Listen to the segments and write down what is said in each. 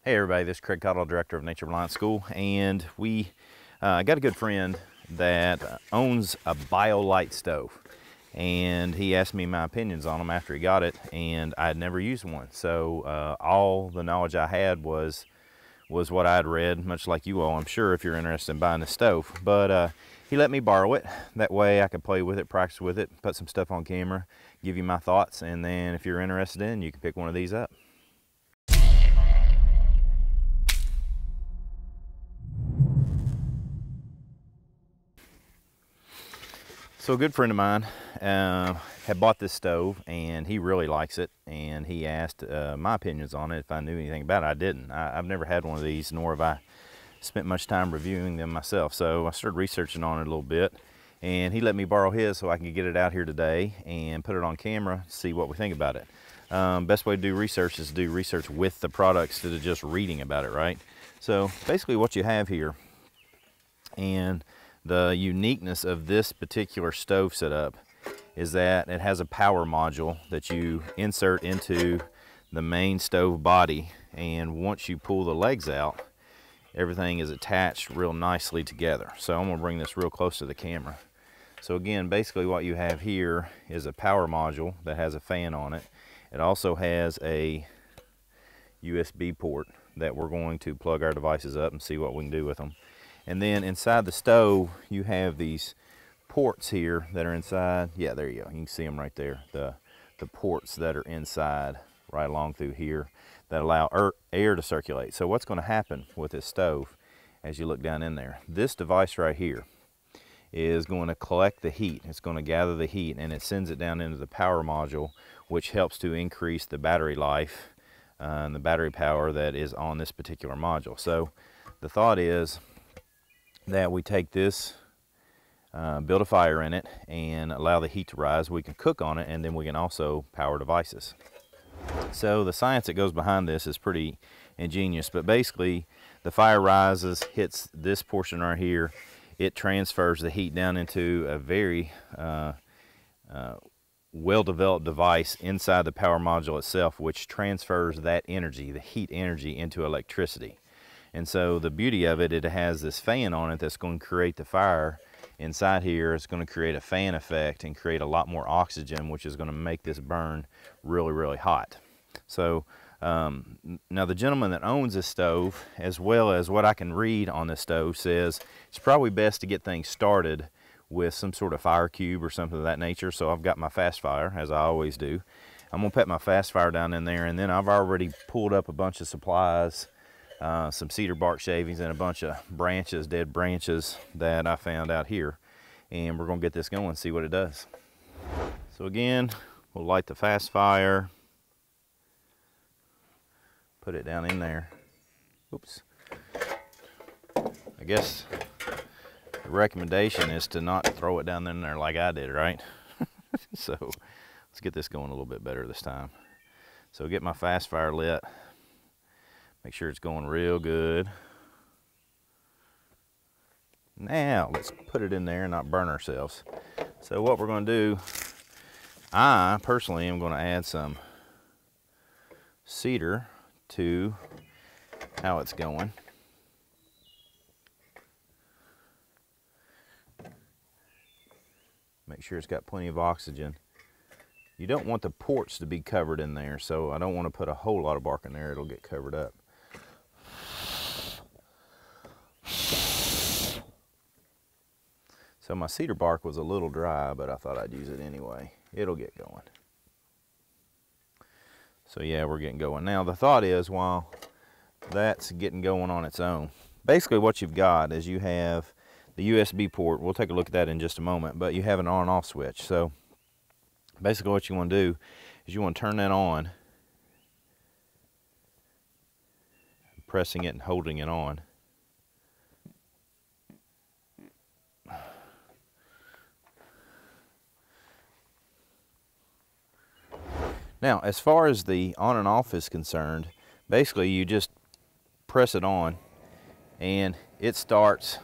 Hey everybody, this is Craig Cottle, Director of Nature Reliance School, and we got a good friend that owns a BioLite stove, and he asked me my opinions on them after he got it, and I had never used one. So all the knowledge I had was what I had read, much like you all, I'm sure, if you're interested in buying a stove. But he let me borrow it. That way I could play with it, practice with it, put some stuff on camera, give you my thoughts, and then if you're interested in, you can pick one of these up. So a good friend of mine had bought this stove, and he really likes it, and he asked my opinions on it, if I knew anything about it. I didn't. I've never had one of these, nor have I spent much time reviewing them myself. So I started researching on it a little bit, and he let me borrow his so I can get it out here today and put it on camera, see what we think about it. Best way to do research is to do research with the products instead of just reading about it, right? So basically what you have here, and the uniqueness of this particular stove setup is that it has a power module that you insert into the main stove body, and once you pull the legs out, everything is attached real nicely together. So I'm going to bring this real close to the camera. So again, basically what you have here is a power module that has a fan on it. It also has a USB port that we're going to plug our devices up and see what we can do with them. And then inside the stove, you have these ports here that are inside. Yeah, there you go. You can see them right there. The ports that are inside right along through here that allow air to circulate. So what's going to happen with this stove as you look down in there, this device right here is going to collect the heat. It's going to gather the heat, and it sends it down into the power module, which helps to increase the battery life and the battery power that is on this particular module. So the thought is that we take this, build a fire in it, and allow the heat to rise. We can cook on it, and then we can also power devices. So the science that goes behind this is pretty ingenious, but basically the fire rises, hits this portion right here, it transfers the heat down into a very well-developed device inside the power module itself, which transfers that energy, the heat energy, into electricity. And so the beauty of it, it has this fan on it that's going to create the fire inside here. It's going to create a fan effect and create a lot more oxygen, which is going to make this burn really, really hot. So now the gentleman that owns this stove, as well as what I can read on this stove, says it's probably best to get things started with some sort of fire cube or something of that nature. So I've got my fast fire, as I always do. I'm going to put my fast fire down in there, and then I've already pulled up a bunch of supplies, some cedar bark shavings and a bunch of branches, dead branches that I found out here, and we're going to get this going and see what it does. So again, we'll light the fast fire, put it down in there. Oops. I guess the recommendation is to not throw it down in there like I did, right? So let's get this going a little bit better this time. So get my fast fire lit. Make sure it's going real good. Now let's put it in there and not burn ourselves. So what we're going to do, I personally am going to add some cedar to how it's going. Make sure it's got plenty of oxygen. You don't want the ports to be covered in there, so I don't want to put a whole lot of bark in there. It'll get covered up. So my cedar bark was a little dry, but I thought I'd use it anyway. It'll get going. So yeah, we're getting going. Now the thought is, while that's getting going on its own, basically what you've got is you have the USB port. We'll take a look at that in just a moment, but you have an on and off switch. So basically what you want to do is you want to turn that on, pressing it and holding it on. Now, as far as the on and off is concerned, basically you just press it on and it starts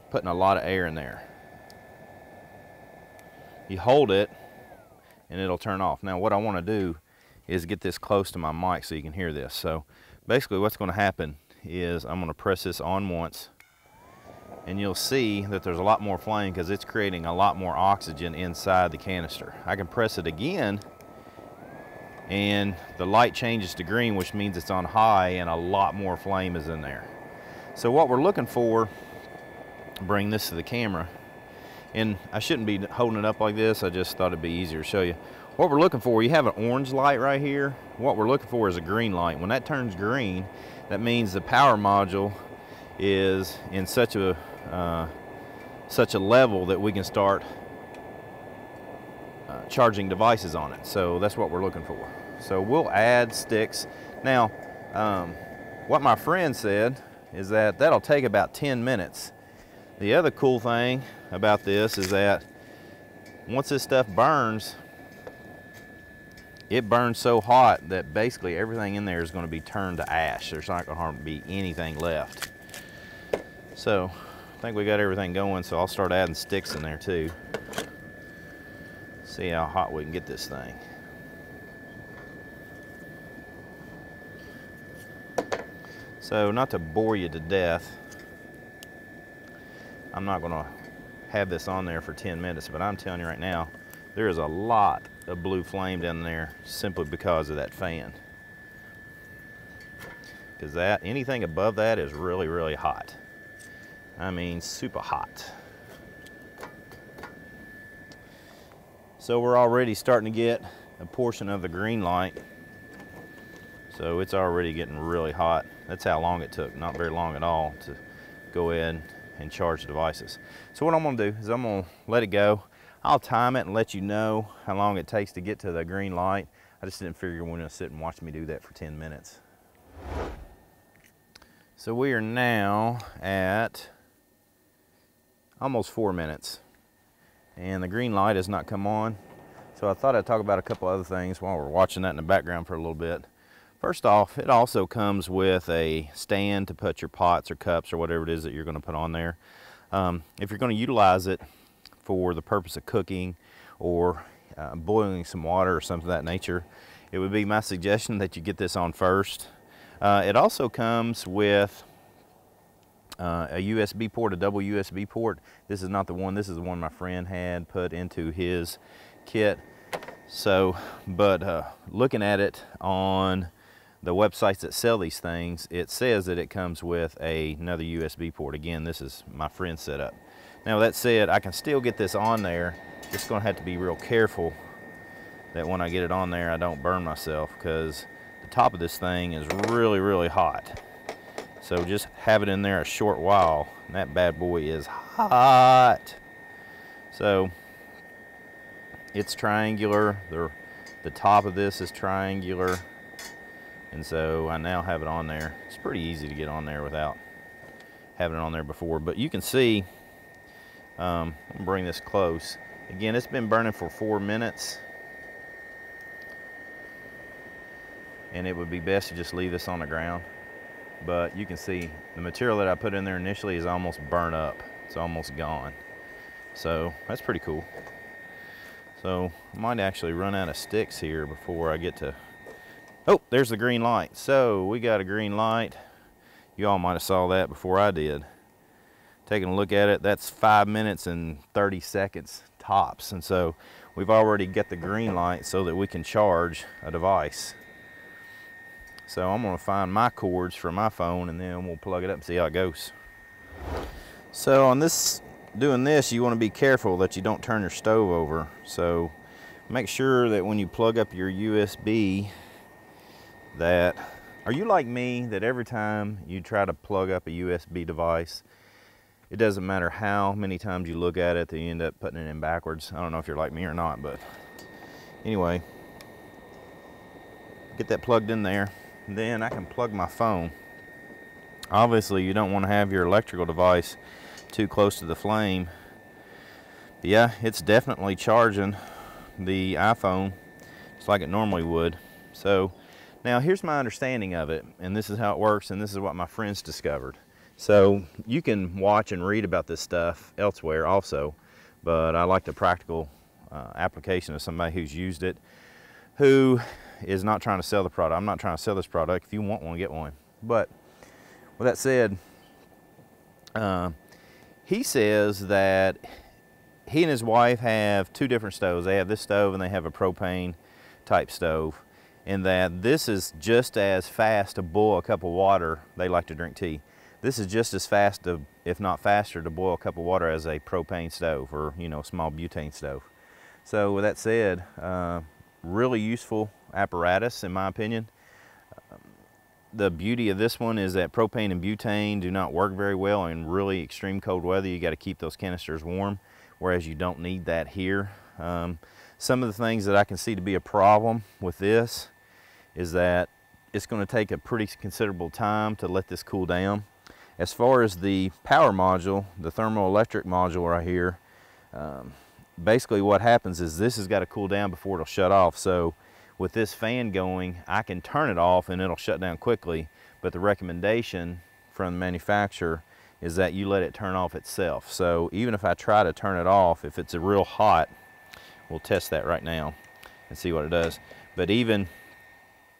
putting a lot of air in there. You hold it and it'll turn off. Now what I want to do is get this close to my mic so you can hear this. So basically what's going to happen is I'm going to press this on once, and you'll see that there's a lot more flame because it's creating a lot more oxygen inside the canister. I can press it again and the light changes to green, which means it's on high and a lot more flame is in there. So what we're looking for, bring this to the camera, and I shouldn't be holding it up like this, I just thought it'd be easier to show you. What we're looking for, you have an orange light right here. What we're looking for is a green light. When that turns green, that means the power module is in such a level that we can start charging devices on it. So that's what we're looking for. So we'll add sticks. Now, what my friend said is that that'll take about 10 minutes. The other cool thing about this is that once this stuff burns, it burns so hot that basically everything in there is going to be turned to ash. There's not going to be anything left. So I think we got everything going, so I'll start adding sticks in there too. See how hot we can get this thing. So not to bore you to death, I'm not going to have this on there for 10 minutes, but I'm telling you right now, there is a lot of blue flame down there simply because of that fan. Because anything above that is really, really hot. I mean, super hot. So we're already starting to get a portion of the green light. So it's already getting really hot. That's how long it took, not very long at all, to go ahead and charge the devices. So what I'm gonna do is I'm gonna let it go. I'll time it and let you know how long it takes to get to the green light. I just didn't figure you were gonna sit and watch me do that for 10 minutes. So we are now at almost 4 minutes and the green light has not come on. So I thought I'd talk about a couple other things while we're watching that in the background for a little bit. First off, it also comes with a stand to put your pots or cups or whatever it is that you're going to put on there. If you're going to utilize it for the purpose of cooking or boiling some water or something of that nature, it would be my suggestion that you get this on first. It also comes with a USB port, a double USB port. This is not the one, this is the one my friend had put into his kit. So, but looking at it on the websites that sell these things, it says that it comes with another USB port. Again, this is my friend's setup. Now that said, I can still get this on there. Just gonna have to be real careful that when I get it on there, I don't burn myself, because the top of this thing is really, really hot. So just have it in there a short while, and that bad boy is hot. So it's triangular. The top of this is triangular. And so I now have it on there. It's pretty easy to get on there without having it on there before. But you can see, I'm gonna bring this close. Again, it's been burning for 4 minutes. And it would be best to just leave this on the ground. But you can see the material that I put in there initially is almost burnt up. It's almost gone. So that's pretty cool. So I might actually run out of sticks here before I get to, oh, there's the green light. So we got a green light. You all might have saw that before I did. Taking a look at it, that's 5 minutes and 30 seconds tops. And so we've already got the green light so that we can charge a device. So I'm gonna find my cords for my phone and then we'll plug it up and see how it goes. So on this, doing this, you wanna be careful that you don't turn your stove over. So make sure that when you plug up your USB that, are you like me that every time you try to plug up a USB device, it doesn't matter how many times you look at it, that you end up putting it in backwards? I don't know if you're like me or not, but anyway, get that plugged in there. Then I can plug my phone. Obviously you don't want to have your electrical device too close to the flame. But yeah, it's definitely charging the iPhone just like it normally would. So now here's my understanding of it, and this is how it works, and this is what my friends discovered. So you can watch and read about this stuff elsewhere also, but I like the practical application of somebody who's used it, who is not trying to sell the product. I'm not trying to sell this product. If you want one, get one. But with that said, he says that he and his wife have two different stoves. They have this stove and they have a propane type stove, and that this is just as fast to boil a cup of water. They like to drink tea. This is just as fast, if not faster, to boil a cup of water as a propane stove, or small butane stove. So with that said, really useful apparatus in my opinion. The beauty of this one is that propane and butane do not work very well in really extreme cold weather. You got to keep those canisters warm, whereas you don't need that here. Some of the things that I can see to be a problem with this is that it's going to take a pretty considerable time to let this cool down. As far as the power module, the thermoelectric module right here, basically what happens is this has got to cool down before it'll shut off. So with this fan going, I can turn it off and it'll shut down quickly, but the recommendation from the manufacturer is that you let it turn off itself. So even if I try to turn it off, if it's a real hot, we'll test that right now and see what it does. But even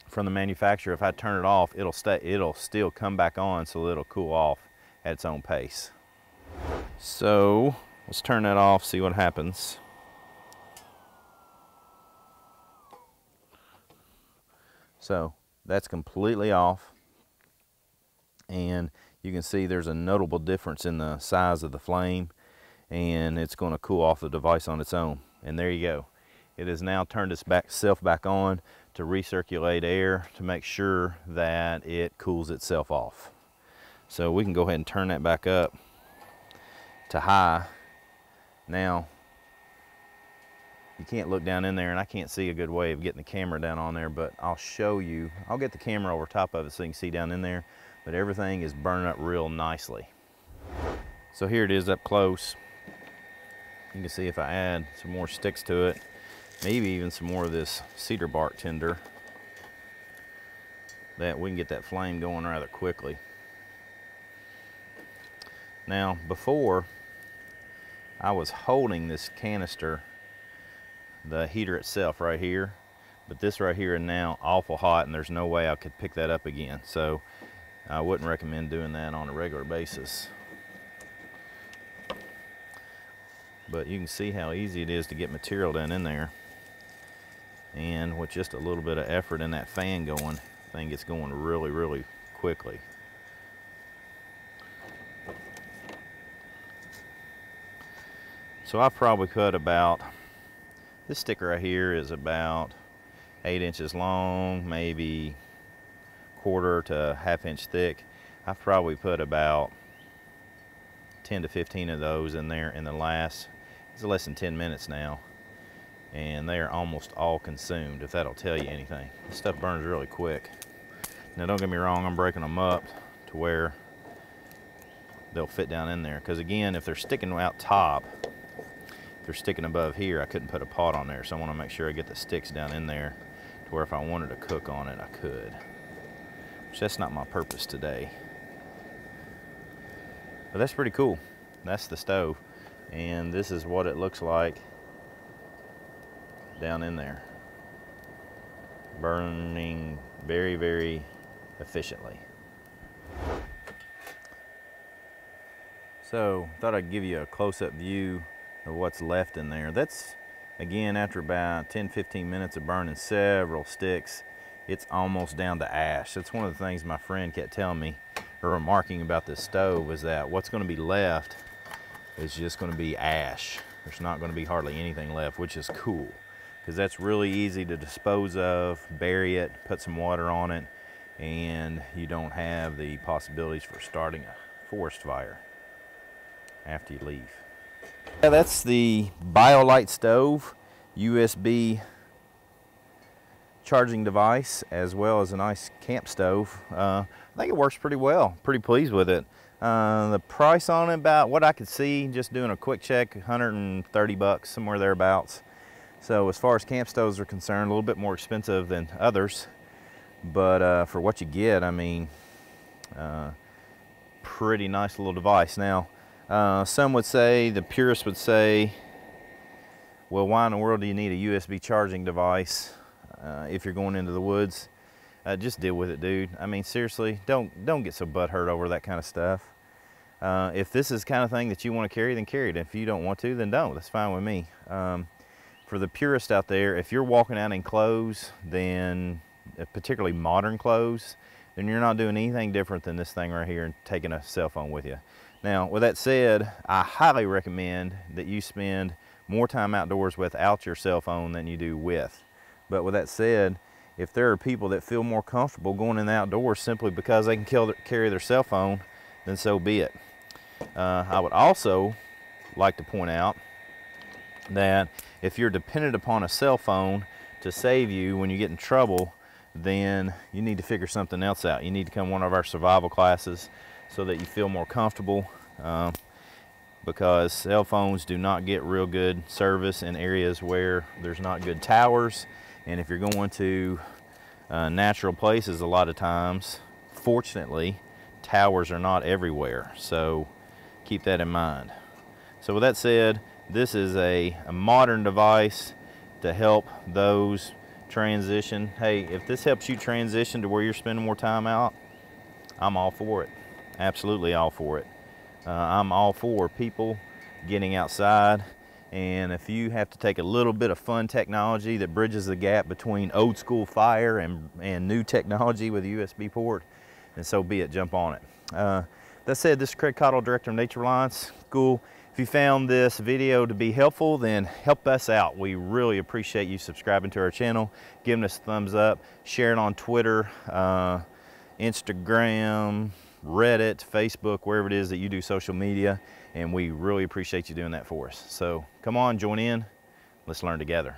from the manufacturer, if I turn it off, it'll still come back on, so it'll cool off at its own pace. So let's turn that off, see what happens. So that's completely off, and you can see there's a notable difference in the size of the flame, and it's going to cool off the device on its own. And there you go. It has now turned itself back on to recirculate air to make sure that it cools itself off. So we can go ahead and turn that back up to high. Now, you can't look down in there, and I can't see a good way of getting the camera down on there, but I'll show you. I'll get the camera over top of it so you can see down in there, but everything is burning up real nicely. So here it is up close. You can see if I add some more sticks to it, maybe even some more of this cedar bark tinder, that we can get that flame going rather quickly. Now, before, I was holding this canister, the heater itself right here, but this right here is now awful hot, and there's no way I could pick that up again. So I wouldn't recommend doing that on a regular basis. But you can see how easy it is to get material down in there, and with just a little bit of effort in that fan going, the thing gets going really, really quickly. So I probably cut about, this sticker right here is about 8 inches long, maybe 1/4 to 1/2 inch thick. I've probably put about 10 to 15 of those in there in the last, it's less than 10 minutes now, and they are almost all consumed, if that'll tell you anything. This stuff burns really quick. Now don't get me wrong, I'm breaking them up to where they'll fit down in there, because again, if they're sticking out top, if they're sticking above here, I couldn't put a pot on there, so I want to make sure I get the sticks down in there to where if I wanted to cook on it, I could. Which that's not my purpose today. But that's pretty cool. That's the stove, and this is what it looks like down in there, burning very, very efficiently. So thought I'd give you a close-up view of what's left in there. That's, again, after about 10-15 minutes of burning several sticks, it's almost down to ash. That's one of the things my friend kept telling me, or remarking about this stove, is that what's going to be left is just going to be ash. There's not going to be hardly anything left, which is cool, because that's really easy to dispose of, bury it, put some water on it, and you don't have the possibilities for starting a forest fire after you leave. Yeah, that's the BioLite stove, USB charging device, as well as a nice camp stove. I think it works pretty well. Pretty pleased with it. The price on it, about what I could see, just doing a quick check, 130 bucks, somewhere thereabouts. So as far as camp stoves are concerned, a little bit more expensive than others, but for what you get, I mean, pretty nice little device. Now, some would say, the purists would say, well, why in the world do you need a USB charging device if you're going into the woods? just deal with it, dude. I mean, seriously, don't get so butthurt over that kind of stuff. If this is the kind of thing that you want to carry, then carry it. If you don't want to, then don't. That's fine with me. For the purist out there, if you're walking out in clothes, then particularly modern clothes, then you're not doing anything different than this thing right here and taking a cell phone with you. Now, with that said, I highly recommend that you spend more time outdoors without your cell phone than you do with. But with that said, if there are people that feel more comfortable going in the outdoors simply because they can carry their cell phone, then so be it. I would also like to point out that if you're dependent upon a cell phone to save you when you get in trouble, then you need to figure something else out. You need to come one of our survival classes so that you feel more comfortable, because cell phones do not get real good service in areas where there's not good towers. And if you're going to natural places, a lot of times, fortunately, towers are not everywhere. So keep that in mind. So with that said, this is a modern device to help those transition. Hey, if this helps you transition to where you're spending more time out, I'm all for it. Absolutely all for it. I'm all for people getting outside, and if you have to take a little bit of fun technology that bridges the gap between old school fire and new technology with a USB port, then so be it, jump on it. That said, this is Craig Cottle, Director of Nature Reliance School. If you found this video to be helpful, then help us out. We really appreciate you subscribing to our channel, giving us a thumbs up, sharing on Twitter, Instagram, Reddit, Facebook, wherever it is that you do social media, and we really appreciate you doing that for us. So come on, join in, let's learn together.